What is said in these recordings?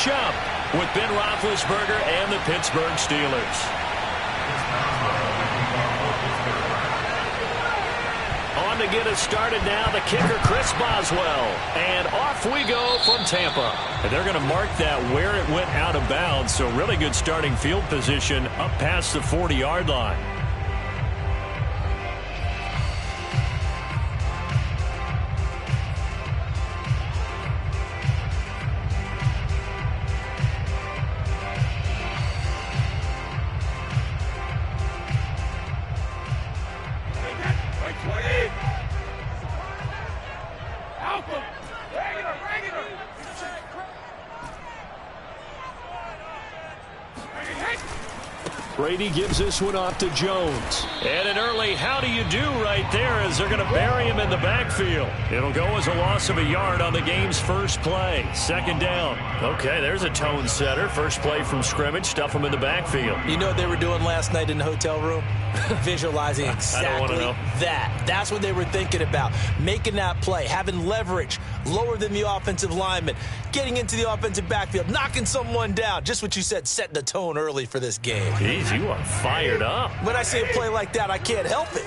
matchup with Ben Roethlisberger and the Pittsburgh Steelers. On to get us started now, the kicker, Chris Boswell. And off we go from Tampa. And they're going to mark that where it went out of bounds, so really good starting field position up past the 40-yard line. Brady gives this one off to Jones. And an early how do you do right there as they're going to bury him in the backfield. It'll go as a loss of a yard on the game's first play. Second down. Okay, there's a tone setter. First play from scrimmage. Stuff him in the backfield. You know what they were doing last night in the hotel room? Visualizing exactly that. That's what they were thinking about. Making that play, having leverage, lower than the offensive lineman, getting into the offensive backfield, knocking someone down. Just what you said, setting the tone early for this game. Jeez, you are fired up. When I see a play like that, I can't help it.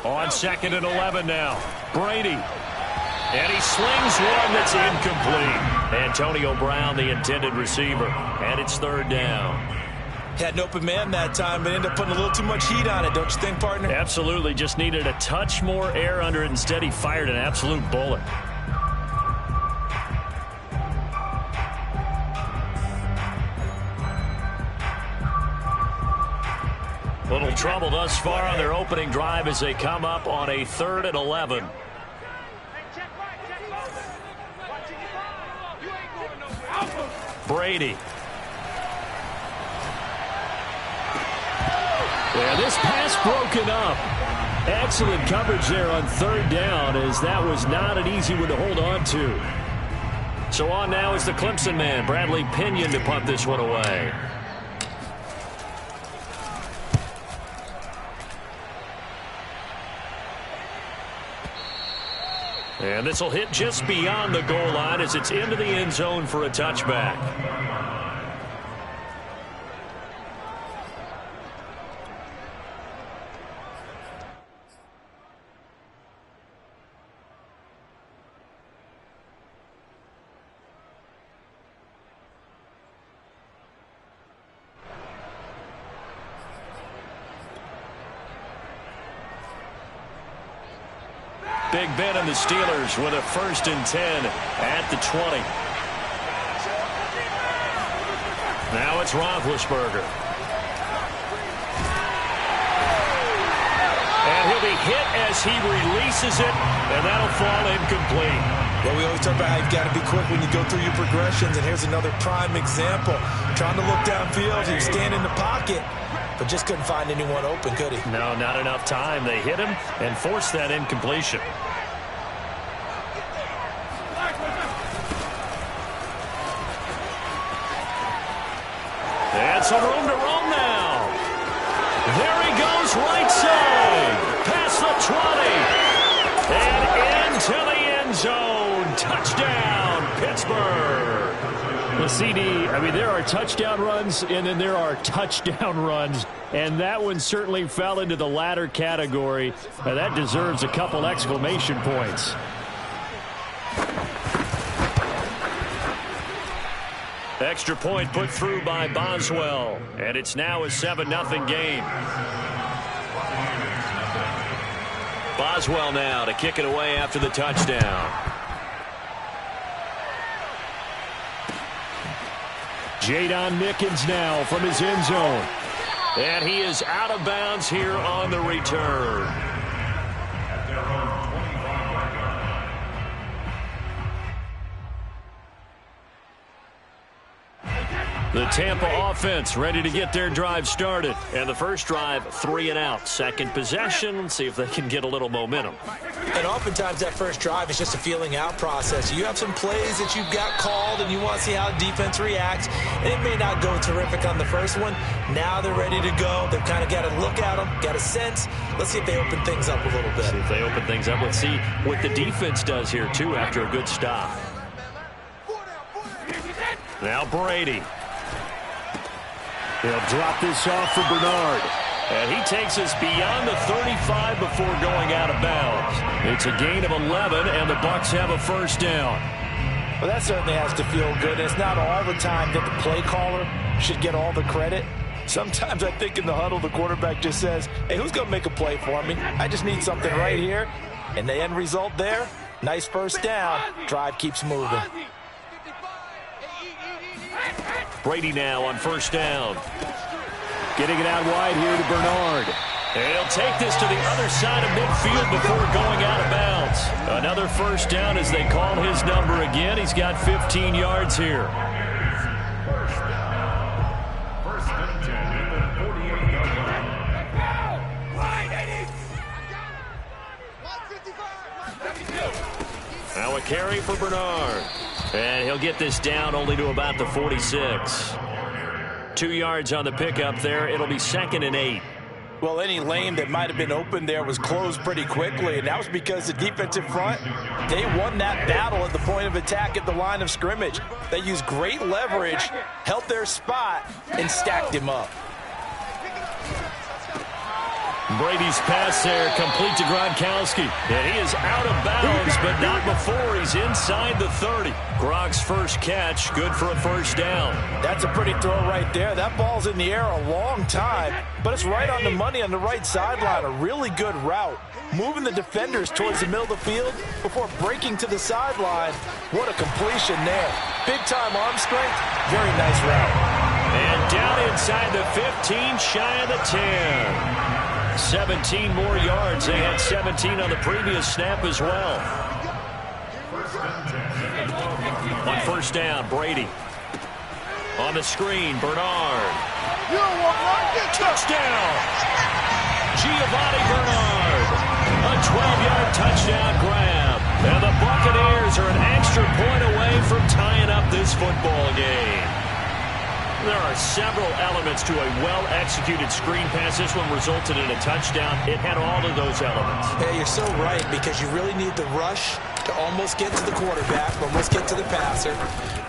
On 2nd and 11 now. Brady. And he slings one that's incomplete. Antonio Brown, the intended receiver. And it's 3rd down. Had an open man that time, but ended up putting a little too much heat on it, don't you think, partner? Absolutely. Just needed a touch more air under it. Instead, he fired an absolute bullet. Little trouble thus far on their opening drive as they come up on a 3rd and 11. Brady. Yeah, this pass broken up. Excellent coverage there on 3rd down, as that was not an easy one to hold on to. So on now is the Clemson man, Bradley Pinion, to punt this one away. And this will hit just beyond the goal line as it's into the end zone for a touchback. Big Ben and the Steelers with a 1st and 10 at the 20. Now it's Roethlisberger. And he'll be hit as he releases it, and that'll fall incomplete. Well, we always talk about how you've got to be quick when you go through your progressions, and here's another prime example. Trying to look downfield, he was standing in the pocket, but just couldn't find anyone open, could he? No, not enough time. They hit him and forced that incompletion. And some room to roam now. There he goes, right side. Past the 20. And into the end zone. Touchdown, Pittsburgh. Well, CD, I mean, there are touchdown runs, and then there are touchdown runs. And that one certainly fell into the latter category. That deserves a couple exclamation points. Extra point put through by Boswell. And it's now a 7-0 game. Boswell now to kick it away after the touchdown. Jadon Mickens now from his end zone. And he is out of bounds here on the return. The Tampa offense ready to get their drive started. And the first drive, 3 and out. Second possession, let's see if they can get a little momentum. And oftentimes that first drive is just a feeling out process. You have some plays that you've got called and you want to see how the defense reacts. And it may not go terrific on the first one. Now they're ready to go. They've kind of got to look at them, got a sense. Let's see if they open things up a little bit. See if they open things up. Let's see what the defense does here, too, after a good stop. Now Brady. He'll drop this off for Bernard. And he takes us beyond the 35 before going out of bounds. It's a gain of 11, and the Bucs have a first down. Well, that certainly has to feel good. It's not all the time that the play caller should get all the credit. Sometimes I think in the huddle, the quarterback just says, hey, who's going to make a play for me? I just need something right here. And the end result there, nice first down. Drive keeps moving. Brady now on first down. Getting it out wide here to Bernard. And he'll take this to the other side of midfield before going out of bounds. Another first down as they call his number again. He's got 15 yards here. Now a carry for Bernard. And he'll get this down only to about the 46. 2 yards on the pickup there. It'll be 2nd and 8. Well, any lane that might have been open there was closed pretty quickly, and that was because the defensive front, they won that battle at the point of attack at the line of scrimmage. They used great leverage, held their spot, and stacked him up. Brady's pass there, complete to Gronkowski. And he is out of bounds, but not before he's inside the 30. Gronk's first catch, good for a first down. That's a pretty throw right there. That ball's in the air a long time, but it's right on the money on the right sideline. A really good route. Moving the defenders towards the middle of the field before breaking to the sideline. What a completion there. Big-time arm strength. Very nice route. And down inside the 15, shy of the 10. 17 more yards. They had 17 on the previous snap as well. On first down, Brady. On the screen, Bernard. Touchdown! Giovanni Bernard. A 12-yard touchdown grab. And the Buccaneers are an extra point away from tying up this football game. There are several elements to a well-executed screen pass. This one resulted in a touchdown. It had all of those elements. Yeah, you're so right, because you really need the rush to almost get to the quarterback, almost get to the passer.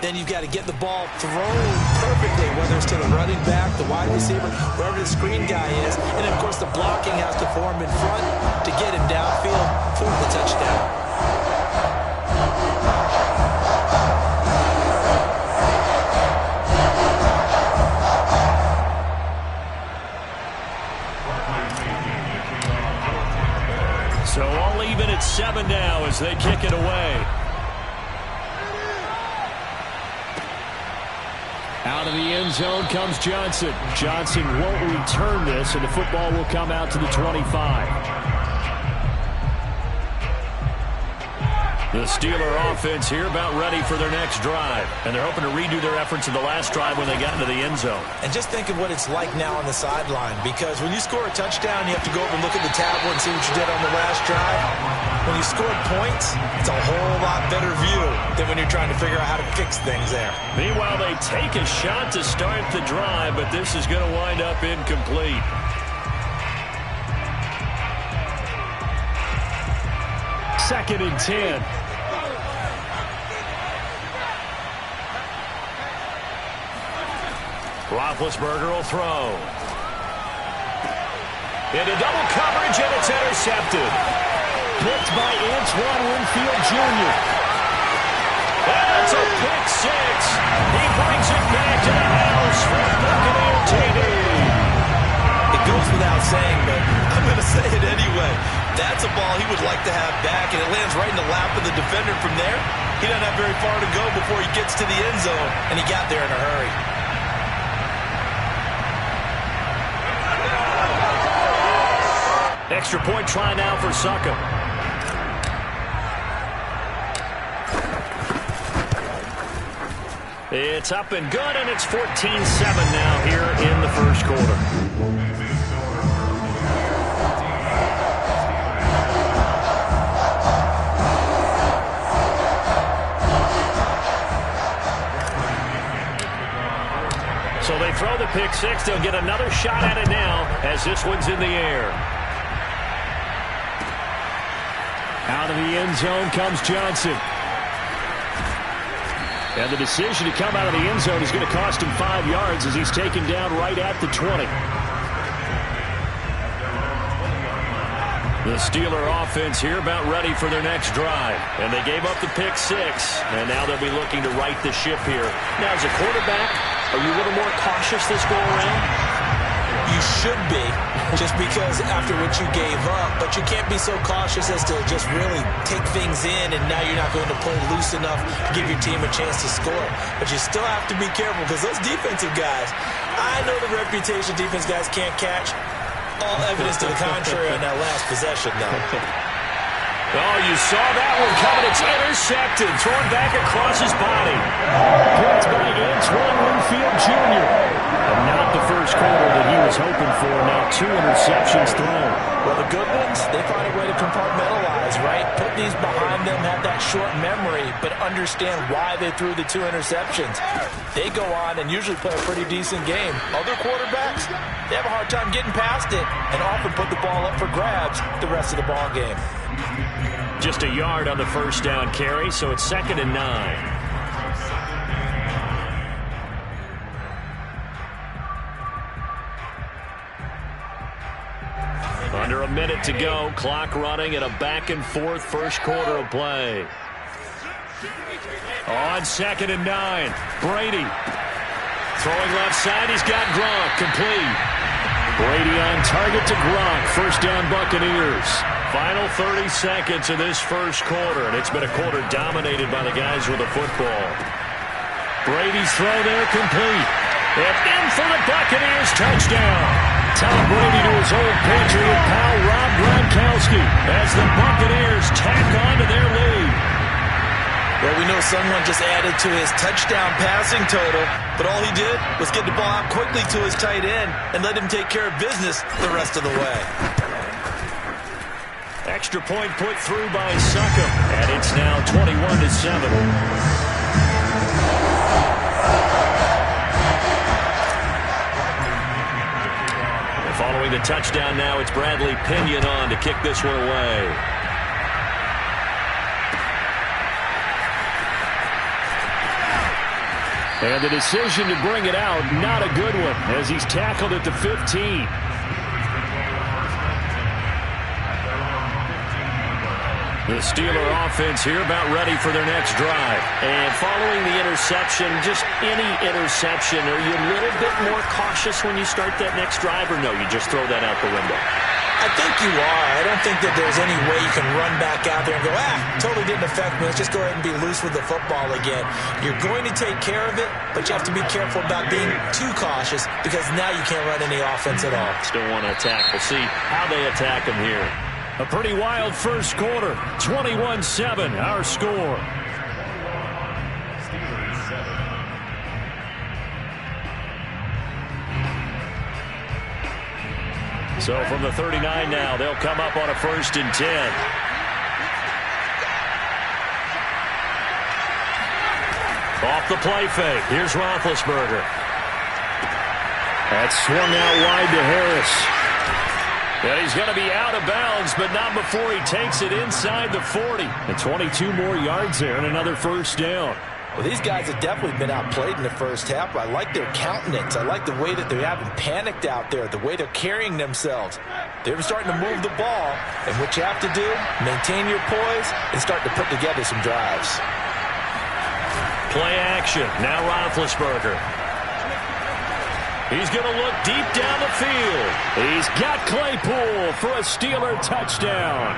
Then you've got to get the ball thrown perfectly, whether it's to the running back, the wide receiver, wherever the screen guy is. And then, of course, the blocking has to form in front to get him downfield for the touchdown. So all even at 7 now as they kick it away. Out of the end zone comes Johnson. Johnson won't return this, and the football will come out to the 25. The Steeler offense here about ready for their next drive. And they're hoping to redo their efforts in the last drive when they got into the end zone. And just think of what it's like now on the sideline. Because when you score a touchdown, you have to go over and look at the tablet and see what you did on the last drive. When you scored points, it's a whole lot better view than when you're trying to figure out how to fix things there. Meanwhile, they take a shot to start the drive, but this is going to wind up incomplete. Second and 10. Roethlisberger will throw. Into double coverage, and it's intercepted. Picked by Antoine Winfield Jr. That's a pick six. He brings it back to the house for Buccaneer TD. It goes without saying, but I'm going to say it anyway. That's a ball he would like to have back, and it lands right in the lap of the defender from there. He doesn't have very far to go before he gets to the end zone, and he got there in a hurry. Extra point try now for Succop. It's up and good, and it's 14-7 now here in the first quarter. So they throw the pick six. They'll get another shot at it now as this one's in the air. Out of the end zone comes Johnson. And the decision to come out of the end zone is going to cost him 5 yards as he's taken down right at the 20. The Steeler offense here about ready for their next drive. And they gave up the pick six. And now they'll be looking to right the ship here. Now, as a quarterback, are you a little more cautious this go around? You should be, just because after what you gave up, but you can't be so cautious as to just really take things in, and now you're not going to play loose enough to give your team a chance to score. But you still have to be careful because those defensive guys, I know the reputation defense guys can't catch. All evidence to the contrary on that last possession, though. Oh, you saw that one coming. It's intercepted, thrown back across his body. Picked by Antoine Winfield Jr. And not the first quarter that he was hoping for. Now 2 interceptions thrown. Well, the good ones, they find a way to compartmentalize, right? Put these behind them, have that short memory, but understand why they threw the 2 interceptions. They go on and usually play a pretty decent game. Other quarterbacks, they have a hard time getting past it and often put the ball up for grabs the rest of the ball game. Just a yard on the first down carry, so it's 2nd and 9. Under a minute to go, clock running at a back-and-forth first quarter of play. On 2nd and 9, Brady. Throwing left side, he's got Gronk, complete. Brady on target to Gronk, first down Buccaneers. Final 30 seconds of this first quarter, and it's been a quarter dominated by the guys with the football. Brady's throw there, complete. And in for the Buccaneers, touchdown. Tom Brady to his old Patriot pal Rob Gronkowski as the Buccaneers tack on to their lead. Well, we know someone just added to his touchdown passing total, but all he did was get the ball out quickly to his tight end and let him take care of business the rest of the way. Extra point put through by Succop, and it's now 21-7. Following the touchdown now, it's Bradley Pinion on to kick this one away. And the decision to bring it out, not a good one, as he's tackled at the 15. The Steeler offense here about ready for their next drive. And following the interception, just any interception, are you a little bit more cautious when you start that next drive, or no, you just throw that out the window? I think you are. I don't think that there's any way you can run back out there and go, totally didn't affect me. Let's just go ahead and be loose with the football again. You're going to take care of it, but you have to be careful about being too cautious because now you can't run any offense at all. Still want to attack. We'll see how they attack him here. A pretty wild first quarter. 21-7, our score. So from the 39 now, they'll come up on a 1st and 10. Off the play fake. Here's Roethlisberger. That's swung out wide to Harris. And he's going to be out of bounds, but not before he takes it inside the 40. And 22 more yards there and another first down. Well, these guys have definitely been outplayed in the first half. I like their countenance. I like the way that they haven't panicked out there, the way they're carrying themselves. They're starting to move the ball, and what you have to do, maintain your poise and start to put together some drives. Play action. Now Roethlisberger. He's going to look deep down the field. He's got Claypool for a Steeler touchdown.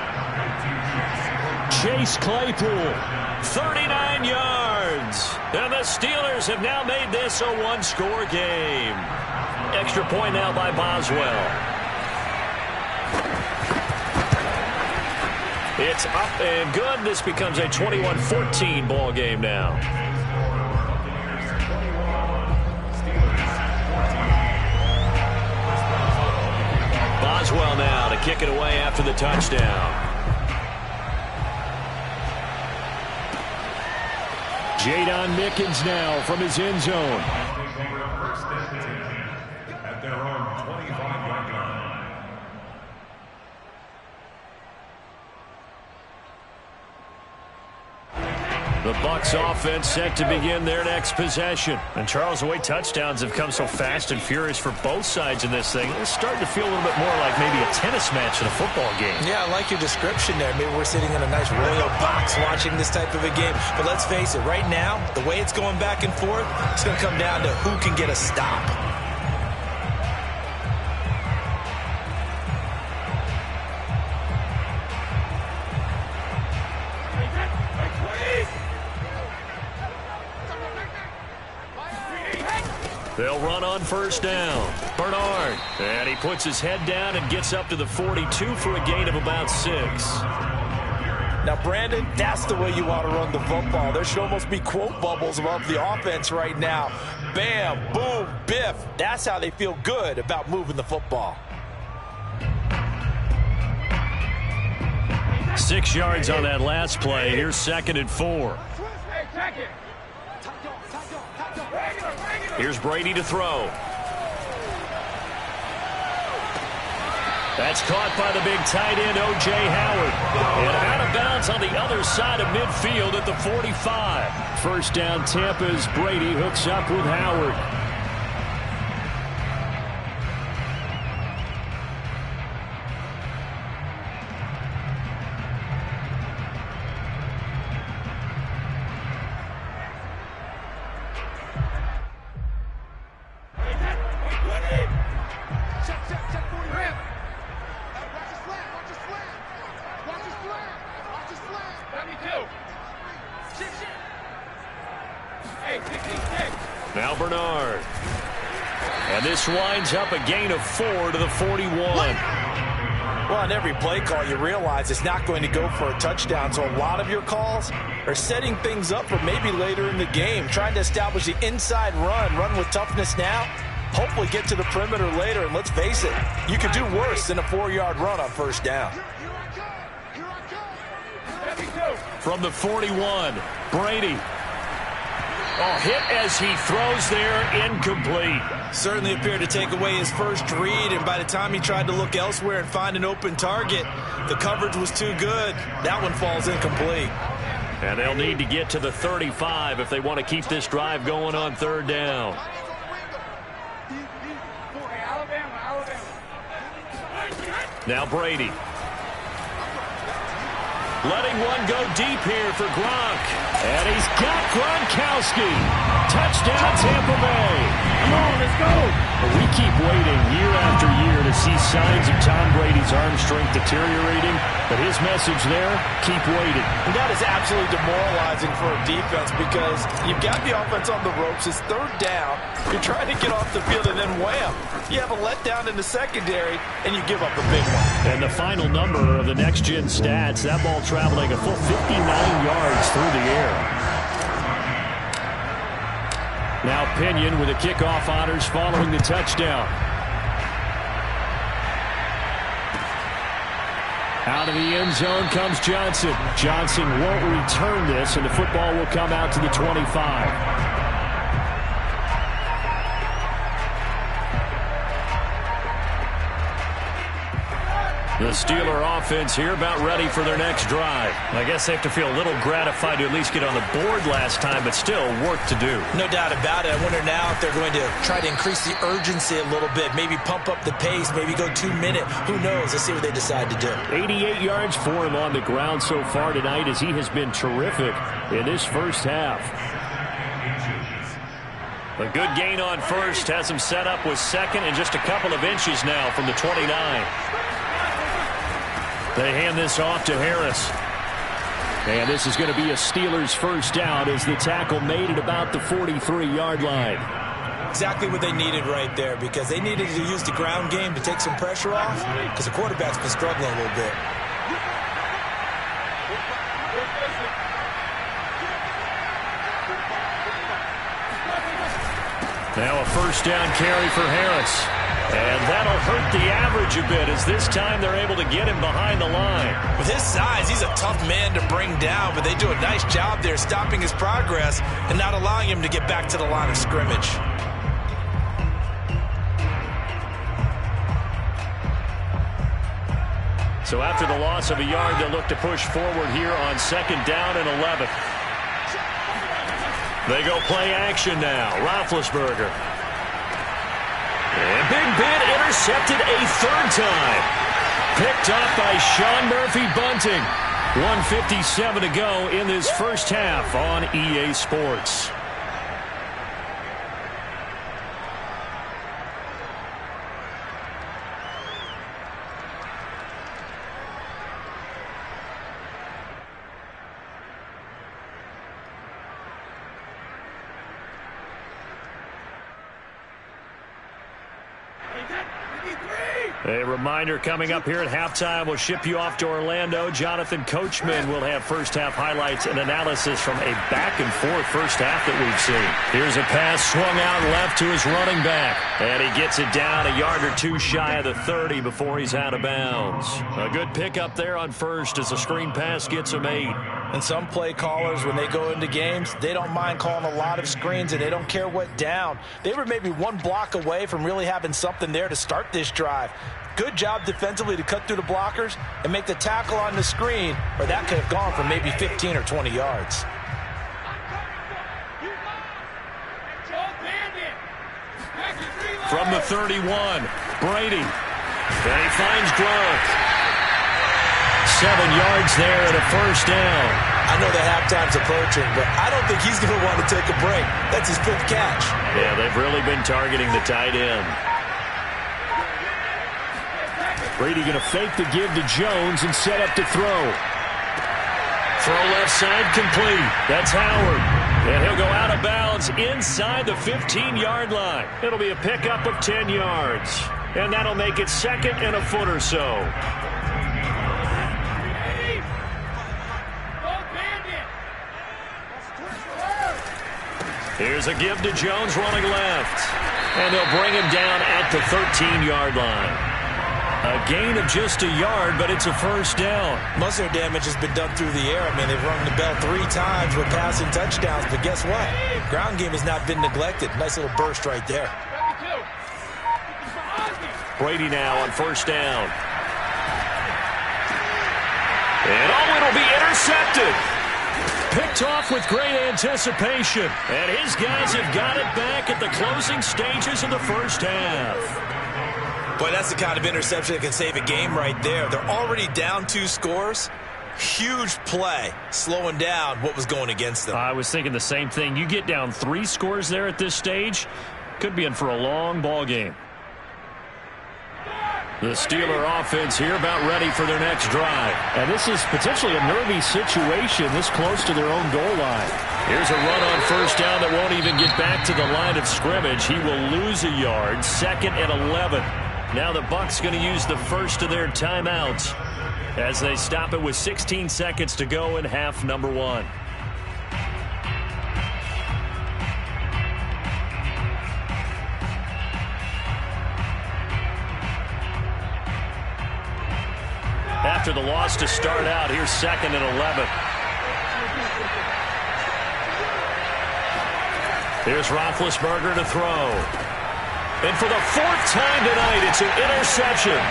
Chase Claypool, 39 yards. And the Steelers have now made this a one-score game. Extra point now by Boswell. It's up and good. This becomes a 21-14 ball game now. Boswell now to kick it away after the touchdown. Jadon Mickens now from his end zone. At their own 25-yard line. The Bucs offense set to begin their next possession. And Charles, the way touchdowns have come so fast and furious for both sides in this thing, it's starting to feel a little bit more like maybe a tennis match than a football game. Yeah, I like your description there. Maybe we're sitting in a nice royal box watching this type of a game. But let's face it, right now, the way it's going back and forth, it's going to come down to who can get a stop. They'll run on first down. Bernard. And he puts his head down and gets up to the 42 for a gain of about 6. Now, Brandon, that's the way you want to run the football. There should almost be quote bubbles above the offense right now. Bam, boom, biff. That's how they feel good about moving the football. 6 yards on that last play. Here's 2nd and 4. Here's Brady to throw. That's caught by the big tight end, O.J. Howard. And out of bounds on the other side of midfield at the 45. First down, Tampa's Brady hooks up with Howard. Now Bernard. And this winds up a gain of 4 to the 41. Well, on every play call, you realize it's not going to go for a touchdown. So a lot of your calls are setting things up for maybe later in the game, trying to establish the inside run with toughness now, hopefully get to the perimeter later. And let's face it, you could do worse than a 4-yard run on first down. From the 41, Brady. Oh, hit as he throws there, incomplete. Certainly appeared to take away his first read, and by the time he tried to look elsewhere and find an open target, the coverage was too good. That one falls incomplete. And they'll need to get to the 35 if they want to keep this drive going on third down. Now Brady. Letting one go deep here for Gronk. And he's got Gronkowski. Touchdown, Tampa Bay. Come on, let's go. Well, we keep waiting year after year to see signs of Tom Brady's arm strength deteriorating. But his message there, keep waiting. And that is absolutely demoralizing for a defense because you've got the offense on the ropes. It's third down. You're trying to get off the field and then wham. You have a letdown in the secondary and you give up a big one. And the final number of the next-gen stats, that ball traveling a full 59 yards through the air. Now Pinion with the kickoff honors following the touchdown. Out of the end zone comes Johnson. Johnson won't return this, and the football will come out to the 25. The Steeler offense here about ready for their next drive. I guess they have to feel a little gratified to at least get on the board last time, but still work to do. No doubt about it. I wonder now if they're going to try to increase the urgency a little bit, maybe pump up the pace, maybe go 2-minute. Who knows? Let's see what they decide to do. 88 yards for him on the ground so far tonight as he has been terrific in this first half. A good gain on first has him set up with second and just a couple of inches now from the 29. They hand this off to Harris. And this is going to be a Steelers first down as the tackle made at about the 43-yard line. Exactly what they needed right there because they needed to use the ground game to take some pressure off because the quarterback's been struggling a little bit. Now a first down carry for Harris. And that'll hurt the average a bit as this time they're able to get him behind the line. With his size, he's a tough man to bring down, but they do a nice job there stopping his progress and not allowing him to get back to the line of scrimmage. So after the loss of a yard, they'll look to push forward here on 2nd down and 11. They go play action now. Roethlisberger. And Big Ben intercepted a 3rd time. Picked up by Sean Murphy-Bunting. 1:57 to go in this first half on EA Sports. A reminder coming up here at halftime. We'll ship you off to Orlando. Jonathan Coachman will have first half highlights and analysis from a back-and-forth first half that we've seen. Here's a pass swung out left to his running back. And he gets it down a yard or two shy of the 30 before he's out of bounds. A good pickup there on first as the screen pass gets him 8. And some play callers, when they go into games, they don't mind calling a lot of screens, and they don't care what down. They were maybe one block away from really having something there to start this drive. Good job defensively to cut through the blockers and make the tackle on the screen, or that could have gone for maybe 15 or 20 yards. From the 31, Brady. And he finds Gronk. 7 yards there and a first down. I know the halftime's approaching, but I don't think he's going to want to take a break. That's his 5th catch. Yeah, they've really been targeting the tight end. Brady going to fake the give to Jones and set up to throw. Throw left side complete. That's Howard. And he'll go out of bounds inside the 15-yard line. It'll be a pickup of 10 yards. And that'll make it 2nd and a foot or so. Here's a give to Jones running left. And they'll bring him down at the 13-yard line. A gain of just a yard, but it's a first down. Most of their damage has been done through the air. I mean, they've rung the bell 3 times with passing touchdowns, but guess what? Ground game has not been neglected. Nice little burst right there. Brady now on first down. And it'll be intercepted. Picked off with great anticipation. And his guys have got it back at the closing stages of the first half. Boy, that's the kind of interception that can save a game right there. They're already down 2 scores. Huge play, slowing down what was going against them. I was thinking the same thing. You get down 3 scores there at this stage, could be in for a long ball game. The Steeler offense here about ready for their next drive. And this is potentially a nervy situation this close to their own goal line. Here's a run on first down that won't even get back to the line of scrimmage. He will lose a yard, 2nd and 11. Now the Bucs going to use the first of their timeouts as they stop it with 16 seconds to go in half number 1. After the loss to start out, here's 2nd and 11. Here's Roethlisberger to throw. And for the 4th time tonight, it's an interception.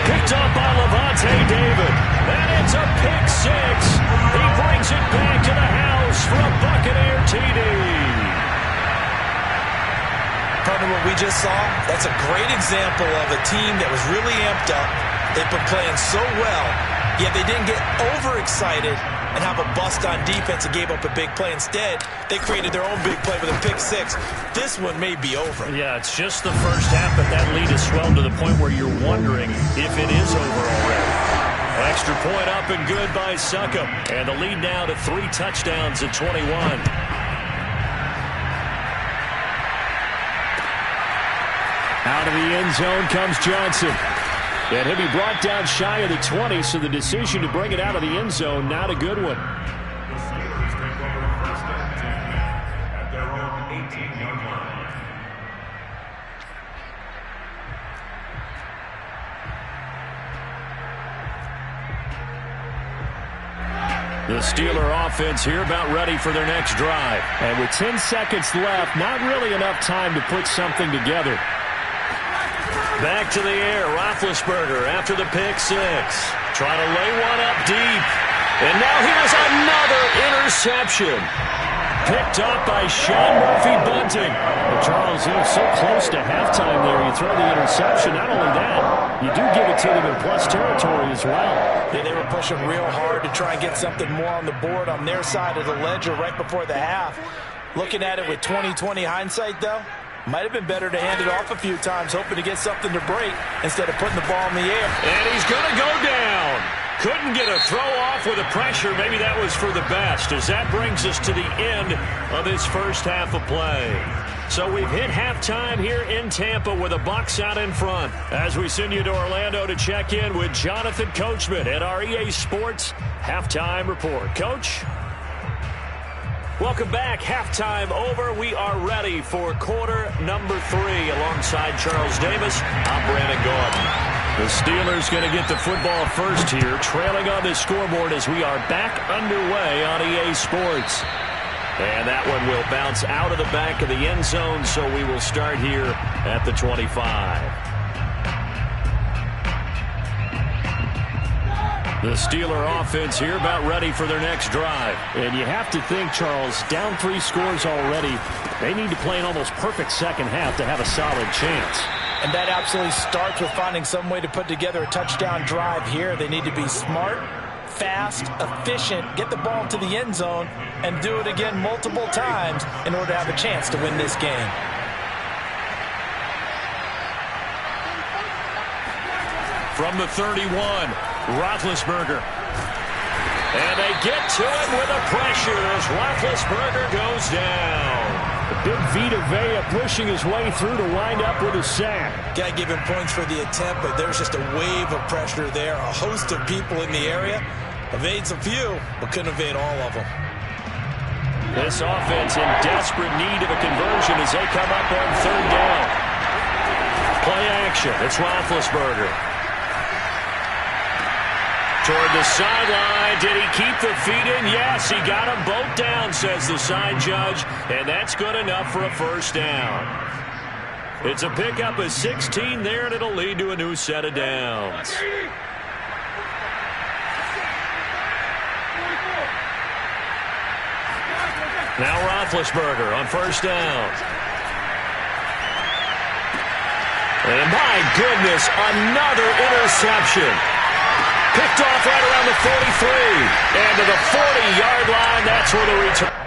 Picked up by Lavonte David. And it's a pick 6. He brings it back to the house for a Buccaneer TD. Partner, what we just saw, that's a great example of a team that was really amped up. They've been playing so well, yet they didn't get overexcited and have a bust on defense and gave up a big play. Instead, they created their own big play with a pick 6. This one may be over. Yeah, it's just the first half, but that lead has swelled to the point where you're wondering if it is over already. Extra point up and good by Succop. And the lead now to 3 touchdowns at 21. Out of the end zone comes Johnson. And he'll be brought down shy of the 20, so the decision to bring it out of the end zone, not a good one. The Steelers take over first down at their own 18-yard line. The Steeler offense here about ready for their next drive. And with 10 seconds left, not really enough time to put something together. Back to the air, Roethlisberger after the pick six. Trying to lay one up deep. And now here's another interception. Picked up by Sean Murphy-Bunting. Well, Charles, so close to halftime there. You throw the interception. Not only that, you do give it to them in plus territory as well. Yeah, they were pushing real hard to try and get something more on the board on their side of the ledger right before the half. Looking at it with 20/20 hindsight, though, might have been better to hand it off a few times, hoping to get something to break instead of putting the ball in the air. And he's going to go down. Couldn't get a throw off with the pressure. Maybe that was for the best, as that brings us to the end of this first half of play. So we've hit halftime here in Tampa with a Bucs out in front. As we send you to Orlando to check in with Jonathan Coachman at our EA Sports Halftime Report. Coach? Welcome back. Halftime over. We are ready for quarter number 3. Alongside Charles Davis, I'm Brandon Gordon. The Steelers going to get the football first here, trailing on the scoreboard as we are back underway on EA Sports. And that one will bounce out of the back of the end zone, so we will start here at the 25. The Steeler offense here about ready for their next drive. And you have to think, Charles, down 3 scores already. They need to play an almost perfect second half to have a solid chance. And that absolutely starts with finding some way to put together a touchdown drive here. They need to be smart, fast, efficient, get the ball to the end zone, and do it again multiple times in order to have a chance to win this game. From the 31, Roethlisberger. And they get to him with a pressure as Roethlisberger goes down. The big Vita Vea pushing his way through to wind up with a sack. Got to give him points for the attempt, but there's just a wave of pressure there. A host of people in the area. Evades a few, but couldn't evade all of them. This offense in desperate need of a conversion as they come up on 3rd down. Play action. It's Roethlisberger. Toward the sideline. Did he keep the feet in? Yes, he got them both down, says the side judge, and that's good enough for a first down. It's a pickup of 16 there, and it'll lead to a new set of downs. Now Roethlisberger on 1st down. And my goodness, another interception. Picked off right around the 43. And to the 40-yard line, that's where the return.